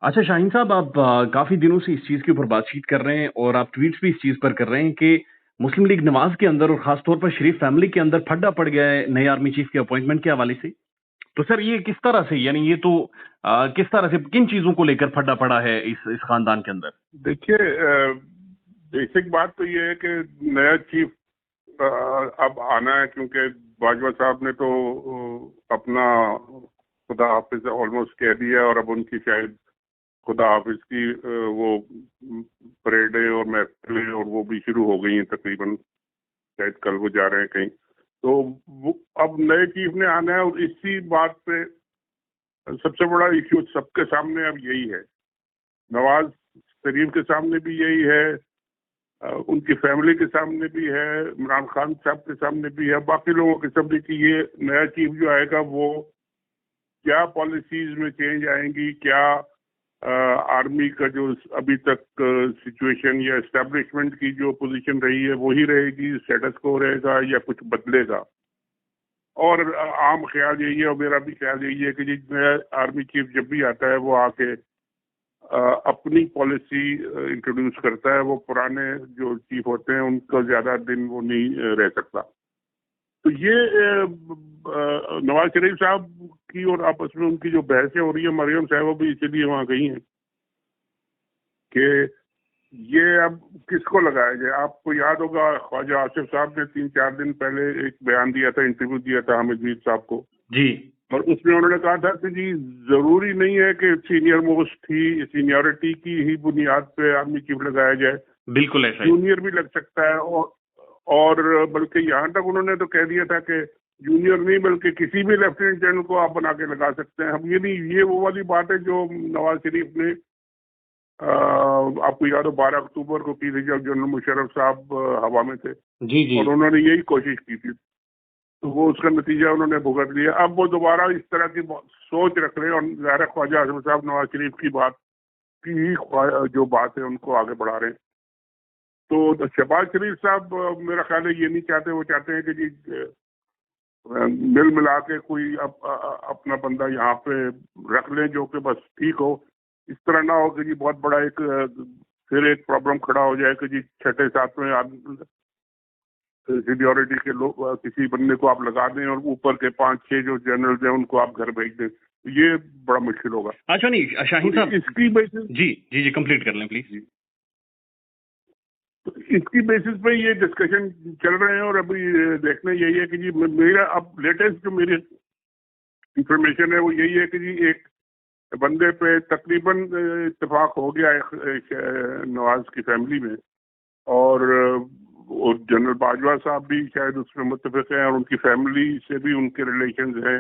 अच्छा शाहीन साहब, आप काफ़ी दिनों से इस चीज़ के ऊपर बातचीत कर रहे हैं और आप ट्वीट्स भी इस चीज़ पर कर रहे हैं कि मुस्लिम लीग नवाज़ के अंदर और ख़ास तौर पर शरीफ फैमिली के अंदर फड्डा पड़ गया है नए आर्मी चीफ़ के अपॉइंटमेंट के हवाले से। तो सर ये किस तरह से, यानी ये तो किस तरह से किन चीज़ों को लेकर फड्डा पड़ा है इस ख़ानदान के अंदर? देखिए, बेसिक बात तो ये है कि नया चीफ अब आना है, क्योंकि बाजवा साहब ने तो अपना खुदा हाफिज ऑलमोस्ट कह दिया, और अब उनकी शायद खुदा हाफिज की वो परेडें और महफिलें और वो भी शुरू हो गई हैं तकरीबन। शायद कल वो जा रहे हैं कहीं। तो वो अब नए चीफ ने आना है, और इसी बात पे सबसे बड़ा इश्यू सबके सामने अब यही है। नवाज शरीफ के सामने भी यही है, उनकी फैमिली के सामने भी है, इमरान खान साहब के सामने भी है, बाकी लोगों के सामने कि ये नया चीफ जो आएगा वो क्या पॉलिसीज में चेंज आएंगी, क्या आर्मी का जो अभी तक सिचुएशन या एस्टेब्लिशमेंट की जो पोजीशन रही है वही रहेगी, स्टेटस को रहेगा या कुछ बदलेगा। और आम ख्याल यही है, और मेरा भी ख्याल यही है कि जी नया आर्मी चीफ जब भी आता है वो आके अपनी पॉलिसी इंट्रोड्यूस करता है। वो पुराने जो चीफ होते हैं उनको ज्यादा दिन वो नहीं रह सकता। तो ये नवाज शरीफ साहब की और आपस में उनकी जो बहसें हो रही है, मरियम साहब भी इसीलिए वहां गई हैं कि ये अब किसको लगाया जाए। आपको याद होगा ख्वाजा आसिफ साहब ने 3-4 दिन पहले एक बयान दिया था, इंटरव्यू दिया था हामिद मीर साहब को, जी। और उसमें उन्होंने कहा था कि जी जरूरी नहीं है कि सीनियर मोस्ट ही सीनियरिटी की ही बुनियाद पे आर्मी चीफ लगाया जाए, बिल्कुल ऐसा ही। जूनियर भी लग सकता है। और बल्कि यहाँ तक उन्होंने तो कह दिया था कि जूनियर नहीं बल्कि किसी भी लेफ्टिनेंट जनरल को आप बना के लगा सकते हैं। हम ये नहीं, ये वो वाली बात है जो नवाज शरीफ ने आपको याद हो 12 अक्टूबर को की थी, जब जनरल मुशर्रफ साहब हवा में थे, जी, जी। और उन्होंने यही कोशिश की थी। तो वो उसका नतीजा उन्होंने भुगत लिया। अब वो दोबारा इस तरह की सोच रख रहे हैं, और ज़ाहिर ख्वाजा आज़म साहब नवाज शरीफ की बात की ही जो बात है उनको आगे बढ़ा रहे हैं। तो शहबाज शरीफ साहब मेरा ख्याल है ये नहीं चाहते, वो चाहते हैं कि जी मिल मिला के कोई अपना बंदा यहाँ पे रख लें जो कि बस ठीक हो। इस तरह ना हो कि जी बहुत बड़ा एक फिर एक प्रॉब्लम खड़ा हो जाए कि जी 6-7वें सीनियोरिटी के लोग किसी बंदे को आप लगा दें और ऊपर के 5-6 जो जनरल हैं उनको आप घर भेज दें, तो ये बड़ा मुश्किल होगा। अच्छा नहीं शाहीन तो साहब, इसकी बेसिस जी जी जी, कंप्लीट कर लें प्लीज। तो इसकी बेसिस पे ये डिस्कशन चल रहे हैं, और अभी देखना यही है कि जी मेरा अब लेटेस्ट जो मेरी इंफॉर्मेशन है वो यही है कि जी एक बंदे पे तकरीबन इत्तेफाक हो गया एक नवाज की फैमिली में, और जनरल बाजवा साहब भी शायद उसमें मुत्तफिक हैं, और उनकी फैमिली से भी उनके रिलेशंस हैं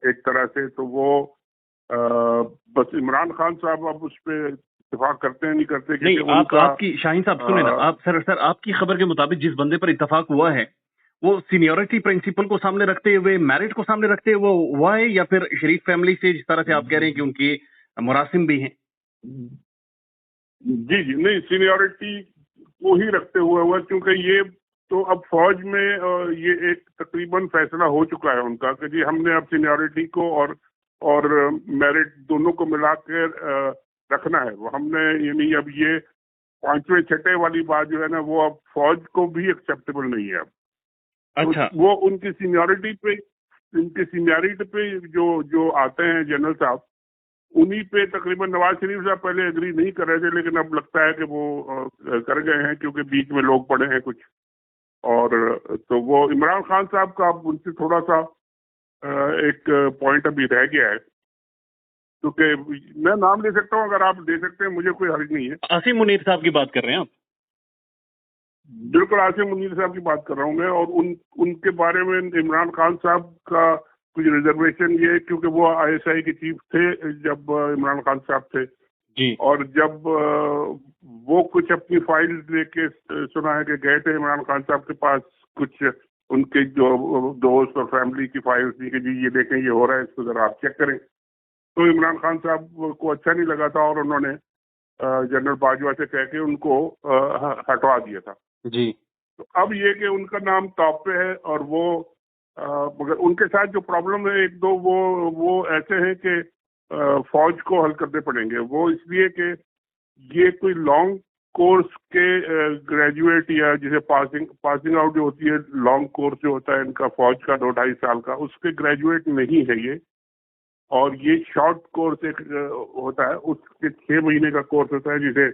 एक तरह से। तो वो बस इमरान खान साहब अब उस पर इत्तेफाक करते हैं नहीं करते, नहीं, क्योंकि आप उनका आपकी शाहीन साहब सुने ना, आप सर आपकी खबर के मुताबिक जिस बंदे पर इत्तेफाक हुआ है वो सीनियरिटी प्रिंसिपल को सामने रखते हुए, मेरिट को सामने रखते हुए हुआ है, या फिर शरीफ फैमिली से जिस तरह से आप कह रहे हैं कि उनके मुरासिम भी हैं? जी जी नहीं, सीनियरिटी को ही रखते हुए हुआ, क्योंकि ये तो अब फौज में ये एक तकरीबन फैसला हो चुका है उनका कि जी हमने अब सीनियरिटी को और मेरिट दोनों को मिला के रखना है। वो हमने यानी अब ये 5वें 6ठे वाली बात जो है ना, वो अब फौज को भी एक्सेप्टेबल नहीं है अब। अच्छा। तो वो उनकी सीनियरिटी पे जो जो आते हैं जनरल साहब, उन्हीं पे तकरीबन नवाज शरीफ साहब पहले एग्री नहीं कर रहे थे, लेकिन अब लगता है कि वो कर गए हैं, क्योंकि बीच में लोग पड़े हैं कुछ। और तो वो इमरान खान साहब का अब उनसे थोड़ा सा एक पॉइंट अभी रह गया है, क्योंकि मैं नाम ले सकता हूँ, अगर आप दे सकते हैं मुझे कोई हर्ज नहीं है। आसिम मुनीर साहब की बात कर रहे हैं आप? बिल्कुल आसिम मुनीर साहब की बात कर रहा हूँ मैं, और उनके बारे में इमरान खान साहब का कुछ रिजर्वेशन ये, क्योंकि वो ISI के चीफ थे जब इमरान खान साहब थे जी। और जब वो कुछ अपनी फाइल लेके सुना है कि गए थे इमरान खान साहब के पास, कुछ उनके जो दोस्त और फैमिली की फाइल थी कि जी ये देखें ये हो रहा है, इसको जरा आप चेक करें। तो इमरान खान साहब को अच्छा नहीं लगा था, और उन्होंने जनरल बाजवा से कह के उनको हटवा दिया था। जी। तो अब ये कि उनका नाम टॉप पे है, और वो मगर उनके साथ जो प्रॉब्लम है एक दो वो ऐसे हैं कि फौज को हल करने पड़ेंगे। वो इसलिए कि ये कोई लॉन्ग कोर्स के ग्रेजुएट या जिसे पासिंग आउट जो होती है, लॉन्ग कोर्स जो होता है इनका फौज का 2-2.5 साल का, उसके ग्रेजुएट नहीं है ये। और ये शॉर्ट कोर्स एक होता है, उसके 6 महीने का कोर्स होता है जिसे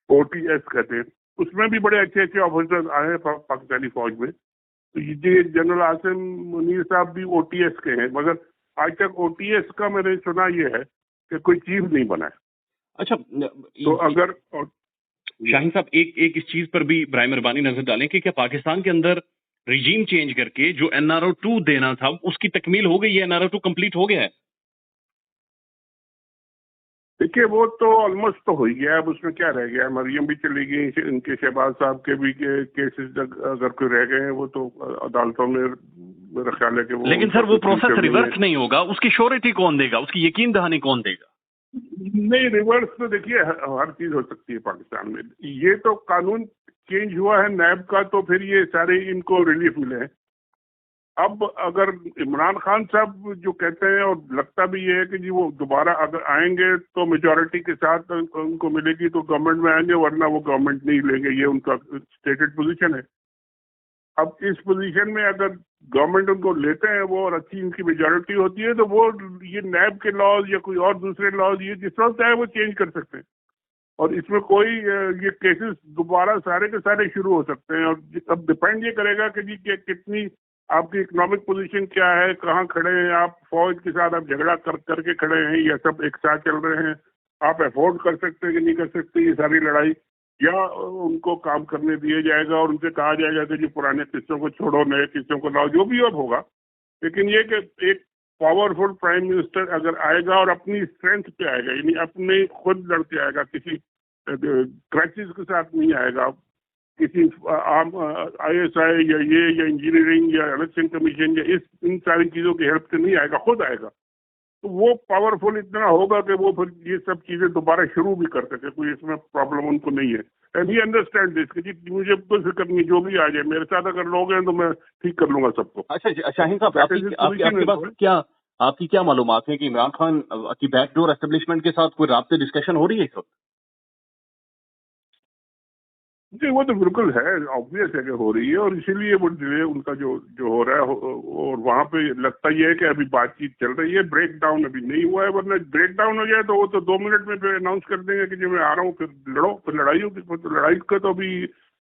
OTS कहते हैं। उसमें भी बड़े अच्छे अच्छे ऑफिसर्स आए हैं पाकिस्तानी फौज में। तो ये जनरल आसिम मुनीर साहब भी OTS के हैं, मगर आज तक OTS का मैंने सुना ये है कि कोई चीफ नहीं बना है। अच्छा, तो अगर शाहीन साहब एक इस चीज पर भी बराए मेहरबानी नजर डालें कि क्या पाकिस्तान के अंदर रिजीम चेंज करके जो NRO 2 देना था उसकी तकमील हो गई है? NRO 2 कंप्लीट हो गया है? देखिए, वो तो ऑलमोस्ट तो हो ही गया। अब उसमें क्या रह गया? मरियम भी चली गई, इनके शहबाज साहब के भी केसेस अगर कोई रह गए हैं वो तो अदालतों में मेरा ख्याल है कि वो, लेकिन सर वो प्रोसेस रिवर्स नहीं होगा, उसकी श्योरिटी कौन देगा, उसकी यकीन दहानी कौन देगा? नहीं, रिवर्स तो देखिए हर चीज हो सकती है पाकिस्तान में। ये तो कानून चेंज हुआ है नैब का, तो फिर ये सारे इनको रिलीफ मिले हैं। अब अगर इमरान खान साहब जो कहते हैं, और लगता भी ये है कि जी वो दोबारा अगर आएंगे तो मेजॉरिटी के साथ उनको मिलेगी तो गवर्नमेंट में आएंगे, वरना वो गवर्नमेंट नहीं लेंगे, ये उनका स्टेटेड पोजीशन है। अब इस पोजीशन में अगर गवर्नमेंट उनको लेते हैं वो, और अच्छी इनकी मेजॉरिटी होती है, तो वो ये नैब के लॉज या कोई और दूसरे लॉज ये जिस वक्त चाहे वो चेंज कर सकते हैं। और इसमें कोई ये केसेस दोबारा सारे के सारे शुरू हो सकते हैं। और अब डिपेंड ये करेगा कि जी कितनी आपकी इकोनॉमिक पोजीशन क्या है, कहाँ खड़े हैं आप, फौज के साथ आप झगड़ा करके खड़े हैं या सब एक साथ चल रहे हैं, आप अफोर्ड कर सकते हैं कि नहीं कर सकते ये सारी लड़ाई, या उनको काम करने दिया जाएगा और उनसे कहा जाएगा कि जी पुराने किस्सों को छोड़ो, नए किस्सों को लाओ, जो भी अब होगा। लेकिन ये कि एक पावरफुल प्राइम मिनिस्टर अगर आएगा और अपनी स्ट्रेंथ पे आएगा, यानी अपने खुद लड़के आएगा, किसी क्रैचेस के साथ नहीं आएगा, किसी आम ISI या इंजीनियरिंग या इलेक्शन कमीशन या इन सारी चीजों की हेल्प से नहीं आएगा, खुद आएगा, तो वो पावरफुल इतना होगा कि वो फिर ये सब चीजें दोबारा शुरू भी कर सके। कोई इसमें प्रॉब्लम उनको नहीं है। एंड ही अंडरस्टैंड दिस कि जी मुझे कोई फिक्र नहीं, जो भी आ जाए मेरे साथ अगर लोग हैं तो मैं ठीक कर लूंगा सबको। अच्छा शाहीन साहब, आपकी क्या मालूमात है कि इमरान खान की बैकडोर एस्टेब्लिशमेंट के साथ कोई राब्ते डिस्कशन हो रही है इस वक्त? जी वो तो बिल्कुल है, ऑब्वियस है कि हो रही है, और इसीलिए वो डिले उनका जो हो रहा है। और वहाँ पे लगता ही है कि अभी बातचीत चल रही है, ब्रेक डाउन अभी नहीं हुआ है, वरना ब्रेक डाउन हो जाए तो वो तो 2 मिनट में फिर अनाउंस कर देंगे कि जी मैं आ रहा हूँ, फिर लड़ो, फिर लड़ाई होगी। तो लड़ाई का तो अभी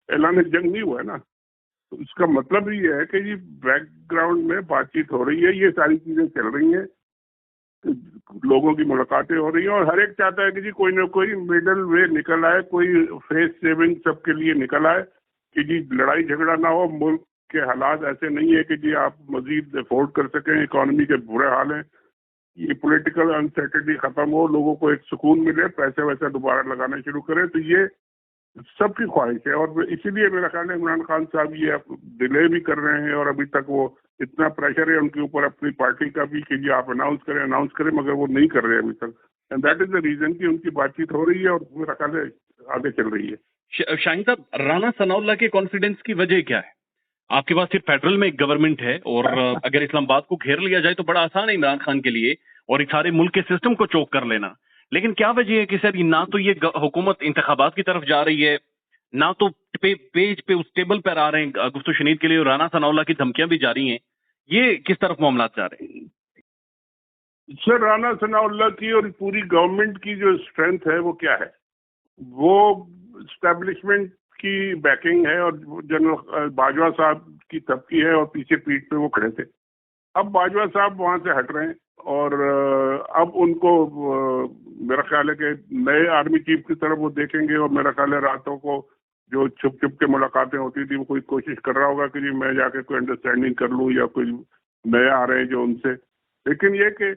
ऐलान जंग नहीं हुआ है ना। तो इसका मतलब ये है कि जी बैकग्राउंड में बातचीत हो रही है, ये सारी चीजें चल रही हैं, लोगों की मुलाकातें हो रही हैं, और हर एक चाहता है कि जी कोई ना कोई मिडल वे निकल आए, कोई फेस सेविंग सबके लिए निकल आए कि जी लड़ाई झगड़ा ना हो। मुल्क के हालात ऐसे नहीं है कि जी आप मजीद अफोर्ड कर सकें, इकोनॉमी के बुरे हाल हैं, ये पॉलिटिकल अनसर्टेनिटी खत्म हो, लोगों को एक सुकून मिले, पैसे वैसे दोबारा लगाना शुरू करें। तो ये सबकी ख्वाहिश है, और इसीलिए मेरा ख्याल है इमरान खान साहब ये डिले भी कर रहे हैं, और अभी तक वो इतना प्रेशर है उनके ऊपर अपनी पार्टी का भी कि जी आप अनाउंस करें, मगर वो नहीं कर रहे हैं अभी तक। And that is the reason कि उनकी बातचीत हो रही है और मेरा ख्याल है आगे चल रही है। शाहीन साहब, राना सनाउल्लाह के कॉन्फिडेंस की वजह क्या है? आपके पास सिर्फ फेडरल में एक गवर्नमेंट है, और अगर इस्लामाबाद को घेर लिया जाए तो बड़ा आसान है इमरान खान के लिए, और एक सारे मुल्क के सिस्टम को चोक कर लेना। लेकिन क्या वजह है कि सर ना तो ये हुकूमत इंतखाबात की तरफ जा रही है, ना तो पेज पे उस टेबल पर आ रहे हैं गुफ्तो शनीद के लिए, और राना सनाउल्लाह की धमकियां भी जारी हैं। ये किस तरफ मामला जा रहे हैं? सर, राना सनाउल्लाह की और पूरी गवर्नमेंट की जो स्ट्रेंथ है वो क्या है? वो स्टैब्लिशमेंट की बैकिंग है, और जनरल बाजवा साहब की तबकी है, और पीछे पीठ पे वो खड़े थे। अब बाजवा साहब वहां से हट रहे हैं, और अब उनको मेरा ख्याल है कि नए आर्मी चीफ की तरफ वो देखेंगे, और मेरा ख्याल है रातों को जो छुप छुप के मुलाकातें होती थी वो कोई कोशिश कर रहा होगा कि जी मैं जाके कोई अंडरस्टैंडिंग कर लूँ, या कोई नए आ रहे हैं जो उनसे। लेकिन ये कि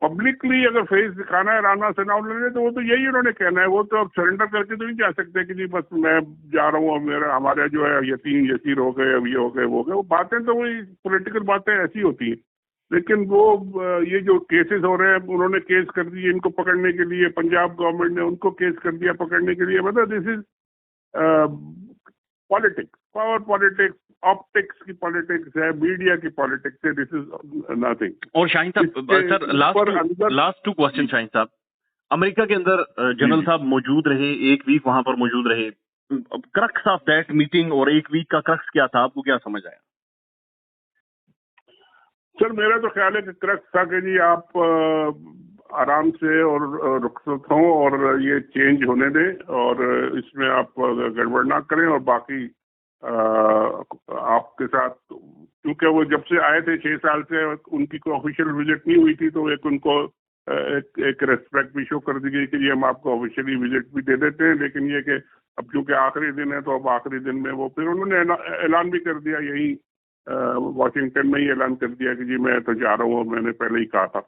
पब्लिकली अगर फेस दिखाना है राना सनाउल्लाह ने, तो वो तो यही उन्होंने कहना है। वो तो अब सरेंडर करके तो नहीं जा सकते कि जी बस मैं जा रहा हूँ, मेरा हमारे जो है यतीम यसीर हो गए, अब ये हो गए, वो हो गए। वो बातें तो वही पॉलिटिकल बातें ऐसी होती हैं। लेकिन वो ये जो केसेस हो रहे हैं, उन्होंने केस कर दिए इनको पकड़ने के लिए, पंजाब गवर्नमेंट ने उनको केस कर दिया पकड़ने के लिए। मतलब this is politics, power politics, optics की पॉलिटिक्स है, मीडिया की पॉलिटिक्स है, दिस इज नथिंग। और Shaheen sahab sir last two question Shaheen sahab, America के अंदर जनरल साहब मौजूद रहे, एक वीक वहां पर मौजूद रहे, क्रक्स ऑफ दैट मीटिंग और एक वीक का क्रक्स क्या था, आपको क्या समझ आया? सर मेरा तो ख्याल है कि क्रक्स था कि जी आप आराम से और रुखसत हों और ये चेंज होने दें और इसमें आप गड़बड़ ना करें, और बाकी आपके साथ, क्योंकि वो जब से आए थे 6 साल से उनकी कोई ऑफिशियल विजिट नहीं हुई थी, तो एक उनको एक रेस्पेक्ट भी शो कर दी गई कि जी हम आपको ऑफिशियली विजिट भी दे देते हैं, लेकिन ये कि अब क्योंकि आखिरी दिन है तो अब आखिरी दिन में वो फिर उन्होंने ऐलान भी कर दिया, यही वॉशिंगटन में ही ऐलान कर दिया कि जी मैं तो जा रहा हूँ, और मैंने पहले ही कहा था।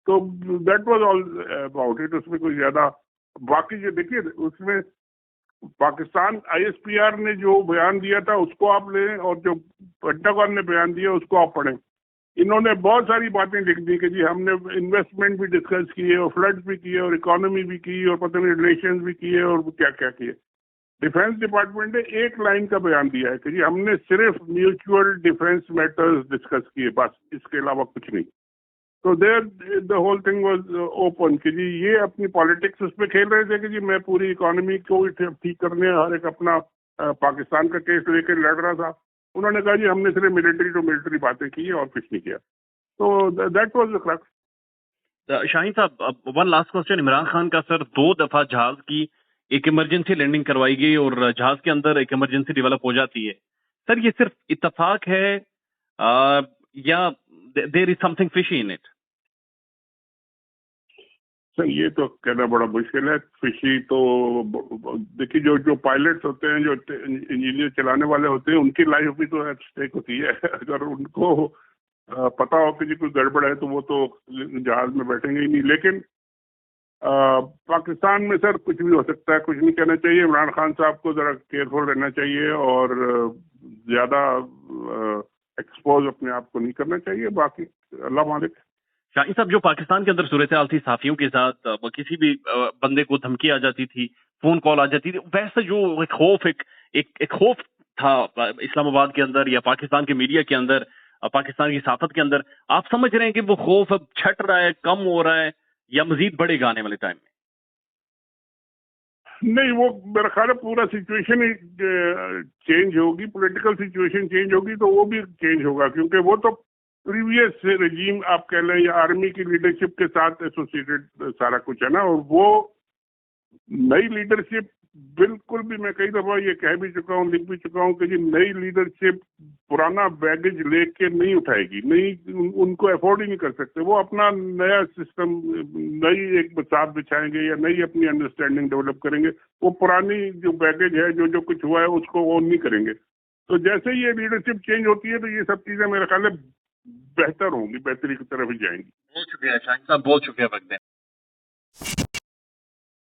तो that was all about it. उसमें कोई ज्यादा बाकी जो देखिए, उसमें पाकिस्तान ISPR ने जो बयान दिया था उसको आप लें, और जो पेंटागन ने बयान दिया उसको आप पढ़ें। इन्होंने बहुत सारी बातें लिख दी कि जी हमने इन्वेस्टमेंट भी डिस्कस किए और फ्लड्स भी किए और इकोनॉमी भी की और पता नहीं रिलेशंस भी किए और क्या क्या किए। डिफेंस डिपार्टमेंट ने एक लाइन का बयान दिया है कि जी हमने सिर्फ म्यूचुअल डिफेंस मैटर्स डिस्कस किए, बस, इसके अलावा कुछ नहीं। तो there the whole thing was open कि जी ये अपनी पॉलिटिक्स उसमें खेल रहे थे कि जी मैं पूरी इकोनॉमी को ठीक करने हर एक अपना पाकिस्तान का केस लेकर लड़ रहा था। उन्होंने कहा जी हमने सिर्फ मिलिट्री टू मिलिट्री बातें की और कुछ नहीं किया। तो that was the crux. Shaheen साहब one last question, Imran Khan का सर 2 दफा जहाज की एक इमरजेंसी लैंडिंग करवाई गई और जहाज के अंदर एक इमरजेंसी डेवलप हो जाती है। सर ये सिर्फ इत्तेफाक है या there is something fishy in it? Sir ये तो कहना बड़ा मुश्किल है। फिशी तो देखिए, जो पायलट्स होते हैं, जो इंजीनियर चलाने वाले होते हैं, उनकी लाइफ भी तो एट स्टेक होती है। अगर उनको पता हो कि जी कोई गड़बड़ है तो वो तो जहाज में बैठेंगे ही नहीं। लेकिन पाकिस्तान में सर कुछ भी हो सकता है, कुछ नहीं कहना चाहिए। इमरान खान साहब को जरा केयरफुल रहना चाहिए और ज्यादा एक्सपोज अपने आप को नहीं करना चाहिए। बाकी अल्लाह मालिक। शाहीन साहब जो पाकिस्तान के अंदर सूरत हाल थी, साफियों के साथ किसी भी बंदे को धमकी आ जाती थी, फोन कॉल आ जाती थी, वैसे जो एक खौफ एक खौफ था इस्लामाबाद के अंदर या पाकिस्तान के मीडिया के अंदर, पाकिस्तान की सहाफत के अंदर, आप समझ रहे हैं कि वो खौफ अब छट रहा है, कम हो रहा है या मजीद बढ़ेगा आने वाले टाइम में? नहीं, वो मेरा ख्याल है पूरा सिचुएशन ही चेंज होगी, पॉलिटिकल सिचुएशन चेंज होगी तो वो भी चेंज होगा, क्योंकि वो तो प्रीवियस रेजीम आप कह लें या आर्मी की लीडरशिप के साथ एसोसिएटेड सारा कुछ है ना। और वो नई लीडरशिप बिल्कुल भी, मैं कई दफा ये कह भी चुका हूँ, लिख भी चुका हूँ कि जी नई लीडरशिप पुराना बैगेज लेके नहीं उठाएगी, नहीं, उनको अफोर्ड ही नहीं कर सकते। वो अपना नया सिस्टम, नई एक बसात बिछाएंगे या नई अपनी अंडरस्टैंडिंग डेवलप करेंगे। वो पुरानी जो बैगेज है, जो जो कुछ हुआ है, उसको ओन नहीं करेंगे। तो जैसे ही ये लीडरशिप चेंज होती है तो ये सब चीजें मेरे ख्याल है बेहतर होंगी, बेहतरी की तरफ ही जाएंगी। बहुत शुक्रिया शाहीन साहब, बहुत शुक्रिया वक्त देने।